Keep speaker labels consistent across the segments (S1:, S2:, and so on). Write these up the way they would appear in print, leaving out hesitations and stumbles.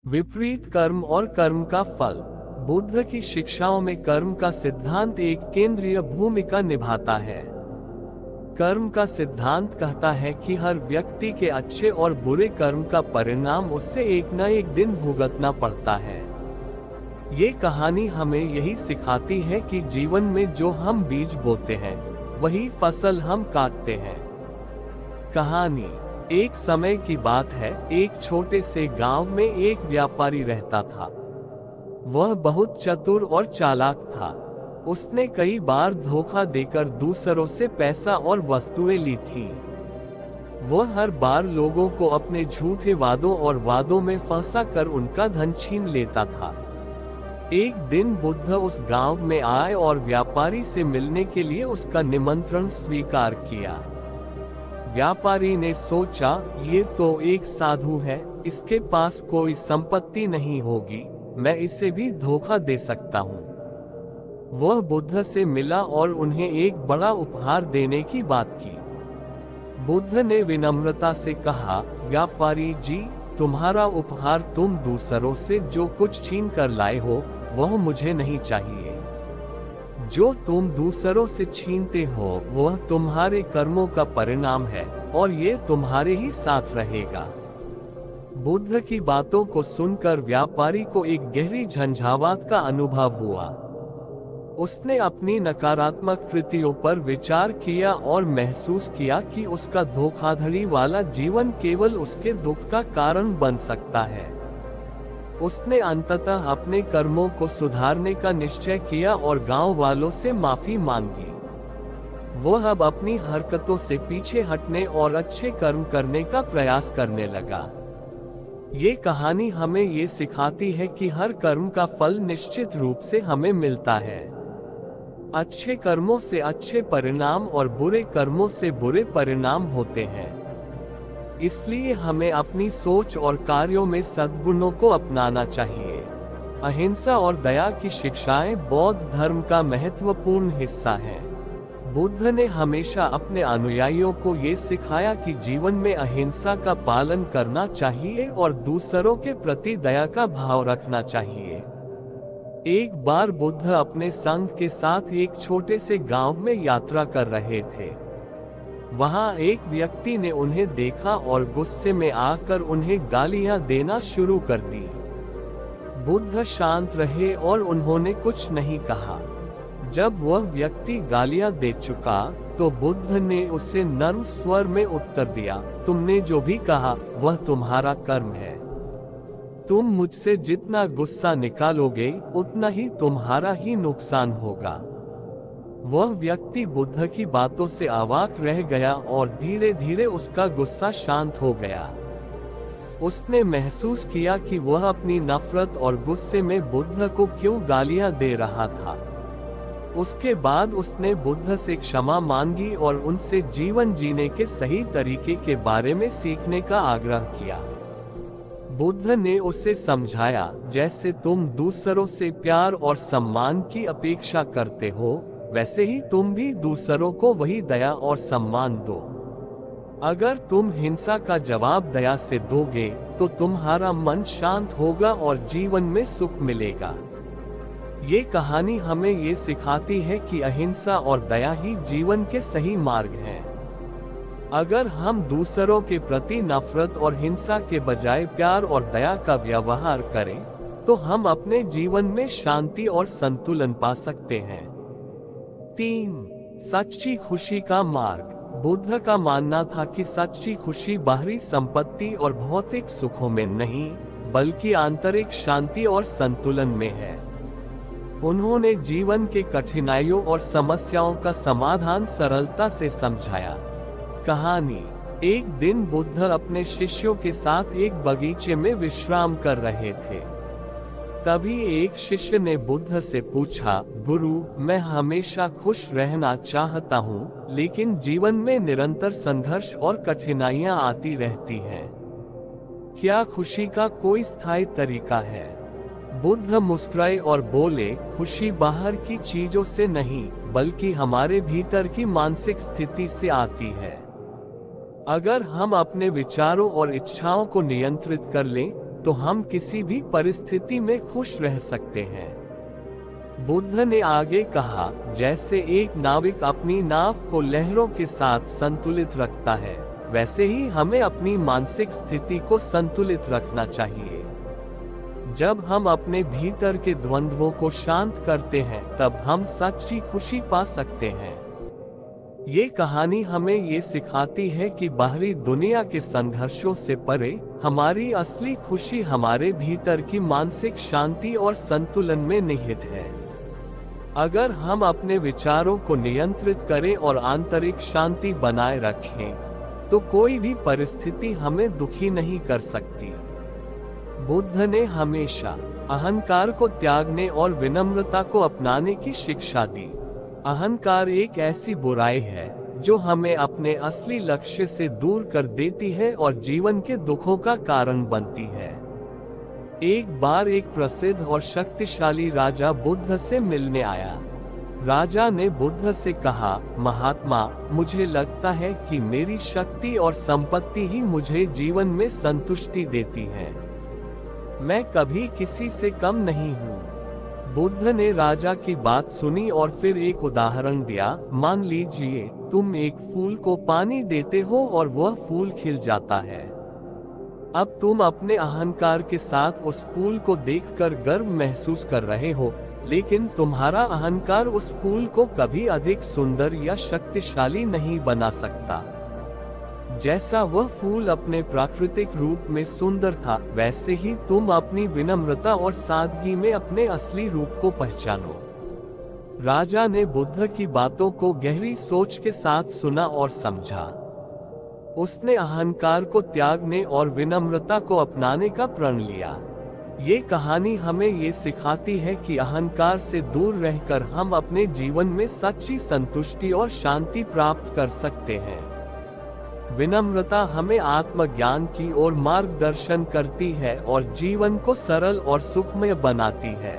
S1: विपरीत कर्म और कर्म का फल। बुद्ध की शिक्षाओं में कर्म का सिद्धांत एक केंद्रीय भूमिका निभाता है। कर्म का सिद्धांत कहता है कि हर व्यक्ति के अच्छे और बुरे कर्म का परिणाम उसे एक न एक दिन भुगतना पड़ता है। ये कहानी हमें यही सिखाती है कि जीवन में जो हम बीज बोते हैं वही फसल हम काटते हैं। कहानी। एक समय की बात है, एक छोटे से गांव में एक व्यापारी रहता था। वह बहुत चतुर और चालाक था। उसने कई बार धोखा देकर दूसरों से पैसा और वस्तुएं ली थी। वह हर बार लोगों को अपने झूठे वादों और वादों में फंसा कर उनका धन छीन लेता था। एक दिन बुद्ध उस गांव में आए और व्यापारी से मिलने के लिए उसका निमंत्रण स्वीकार किया। व्यापारी ने सोचा, ये तो एक साधु है, इसके पास कोई संपत्ति नहीं होगी, मैं इसे भी धोखा दे सकता हूँ। वह बुद्ध से मिला और उन्हें एक बड़ा उपहार देने की बात की। बुद्ध ने विनम्रता से कहा, व्यापारी जी, तुम्हारा उपहार तुम दूसरों से जो कुछ छीन कर लाए हो वह मुझे नहीं चाहिए। जो तुम दूसरों से छीनते हो वह तुम्हारे कर्मों का परिणाम है और ये तुम्हारे ही साथ रहेगा। बुद्ध की बातों को सुनकर व्यापारी को एक गहरी झंझावात का अनुभव हुआ। उसने अपनी नकारात्मक कृतियों पर विचार किया और महसूस किया कि उसका धोखाधड़ी वाला जीवन केवल उसके दुख का कारण बन सकता है। उसने अंततः अपने कर्मों को सुधारने का निश्चय किया और गांव वालों से माफी मांगी। वह अब अपनी हरकतों से पीछे हटने और अच्छे कर्म करने का प्रयास करने लगा। ये कहानी हमें ये सिखाती है कि हर कर्म का फल निश्चित रूप से हमें मिलता है। अच्छे कर्मों से अच्छे परिणाम और बुरे कर्मों से बुरे परिणाम होते हैं। इसलिए हमें अपनी सोच और कार्यों में सद्गुणों को अपनाना चाहिए। अहिंसा और दया की शिक्षाएं बौद्ध धर्म का महत्वपूर्ण हिस्सा हैं। बुद्ध ने हमेशा अपने अनुयायियों को ये सिखाया कि जीवन में अहिंसा का पालन करना चाहिए और दूसरों के प्रति दया का भाव रखना चाहिए। एक बार बुद्ध अपने संघ के साथ एक छोटे से गांव में यात्रा कर रहे थे। वहां एक व्यक्ति ने उन्हें देखा और गुस्से में आकर उन्हें गालियां देना शुरू कर दी। बुद्ध शांत रहे और उन्होंने कुछ नहीं कहा। जब वह व्यक्ति गालियां दे चुका तो बुद्ध ने उसे नर्म स्वर में उत्तर दिया, तुमने जो भी कहा वह तुम्हारा कर्म है। तुम मुझसे जितना गुस्सा निकालोगे उतना ही तुम्हारा ही नुकसान होगा। वह व्यक्ति बुद्ध की बातों से अवाक रह गया और धीरे धीरे उसका गुस्सा शांत हो गया। उसने महसूस किया कि वह अपनी नफरत और गुस्से में बुद्ध को क्यों गालियां दे रहा था। उसके बाद उसने बुद्ध से क्षमा मांगी और उनसे जीवन जीने के सही तरीके के बारे में सीखने का आग्रह किया। बुद्ध ने उसे समझाया, जैसे तुम दूसरों से प्यार और सम्मान की अपेक्षा करते हो वैसे ही तुम भी दूसरों को वही दया और सम्मान दो। अगर तुम हिंसा का जवाब दया से दोगे तो तुम्हारा मन शांत होगा और जीवन में सुख मिलेगा। ये कहानी हमें ये सिखाती है कि अहिंसा और दया ही जीवन के सही मार्ग हैं। अगर हम दूसरों के प्रति नफरत और हिंसा के बजाय प्यार और दया का व्यवहार करें तो हम अपने जीवन में शांति और संतुलन पा सकते हैं। 3. सच्ची खुशी का मार्ग। बुद्ध का मानना था कि सच्ची खुशी बाहरी संपत्ति और भौतिक सुखों में नहीं बल्कि आंतरिक शांति और संतुलन में है। उन्होंने जीवन के कठिनाइयों और समस्याओं का समाधान सरलता से समझाया। कहानी। एक दिन बुद्ध अपने शिष्यों के साथ एक बगीचे में विश्राम कर रहे थे। तभी एक शिष्य ने बुद्ध से पूछा, गुरु, मैं हमेशा खुश रहना चाहता हूँ, लेकिन जीवन में निरंतर संघर्ष और कठिनाइयाँ आती रहती हैं। क्या खुशी का कोई स्थायी तरीका है? बुद्ध मुस्कुराए और बोले, खुशी बाहर की चीजों से नहीं बल्कि हमारे भीतर की मानसिक स्थिति से आती है। अगर हम अपने विचारों और इच्छाओं को नियंत्रित कर लें तो हम किसी भी परिस्थिति में खुश रह सकते हैं। बुद्ध ने आगे कहा, जैसे एक नाविक अपनी नाव को लहरों के साथ संतुलित रखता है, वैसे ही हमें अपनी मानसिक स्थिति को संतुलित रखना चाहिए। जब हम अपने भीतर के द्वंद्वों को शांत करते हैं, तब हम सच्ची खुशी पा सकते हैं। ये कहानी हमें ये सिखाती है कि बाहरी दुनिया के संघर्षों से परे हमारी असली खुशी हमारे भीतर की मानसिक शांति और संतुलन में निहित है। अगर हम अपने विचारों को नियंत्रित करें और आंतरिक शांति बनाए रखें, तो कोई भी परिस्थिति हमें दुखी नहीं कर सकती। बुद्ध ने हमेशा अहंकार को त्यागने और विनम्रता को अपनाने की शिक्षा दी। अहंकार एक ऐसी बुराई है जो हमें अपने असली लक्ष्य से दूर कर देती है और जीवन के दुखों का कारण बनती है। एक बार एक प्रसिद्ध और शक्तिशाली राजा बुद्ध से मिलने आया। राजा ने बुद्ध से कहा, महात्मा, मुझे लगता है कि मेरी शक्ति और संपत्ति ही मुझे जीवन में संतुष्टि देती है। मैं कभी किसी से कम नहीं हूँ। बुद्ध ने राजा की बात सुनी और फिर एक उदाहरण दिया। मान लीजिए तुम एक फूल को पानी देते हो और वह फूल खिल जाता है। अब तुम अपने अहंकार के साथ उस फूल को देखकर गर्व महसूस कर रहे हो, लेकिन तुम्हारा अहंकार उस फूल को कभी अधिक सुंदर या शक्तिशाली नहीं बना सकता। जैसा वह फूल अपने प्राकृतिक रूप में सुंदर था, वैसे ही तुम अपनी विनम्रता और सादगी में अपने असली रूप को पहचानो। राजा ने बुद्ध की बातों को गहरी सोच के साथ सुना और समझा। उसने अहंकार को त्यागने और विनम्रता को अपनाने का प्रण लिया। ये कहानी हमें ये सिखाती है कि अहंकार से दूर रहकर हम अपने जीवन में सच्ची संतुष्टि और शांति प्राप्त कर सकते हैं। विनम्रता हमें आत्मज्ञान की ओर मार्गदर्शन करती है और जीवन को सरल और सुखमय बनाती है।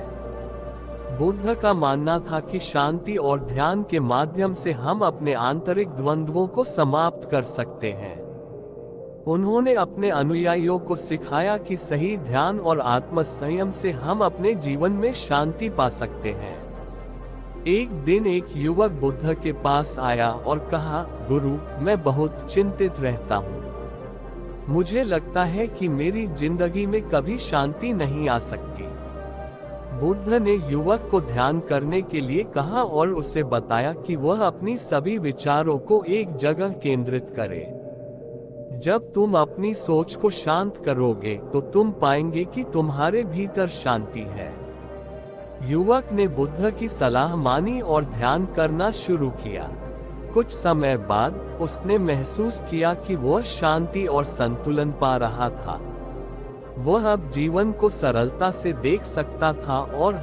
S1: बुद्ध का मानना था कि शांति और ध्यान के माध्यम से हम अपने आंतरिक द्वंद्वों को समाप्त कर सकते हैं। उन्होंने अपने अनुयायियों को सिखाया कि सही ध्यान और आत्म संयम से हम अपने जीवन में शांति पा सकते हैं। एक दिन एक युवक बुद्ध के पास आया और कहा, गुरु, मैं बहुत चिंतित रहता हूँ। मुझे लगता है कि मेरी जिंदगी में कभी शांति नहीं आ सकती। बुद्ध ने युवक को ध्यान करने के लिए कहा और उसे बताया कि वह अपनी सभी विचारों को एक जगह केंद्रित करे। जब तुम अपनी सोच को शांत करोगे तो तुम पाएंगे कि तुम्हारे भीतर शांति है। युवक ने बुद्ध की सलाह मानी और ध्यान करना शुरू किया। कुछ समय बाद उसने महसूस किया कि वह शांति और संतुलन पा रहा था। वह अब जीवन को सरलता से देख सकता था और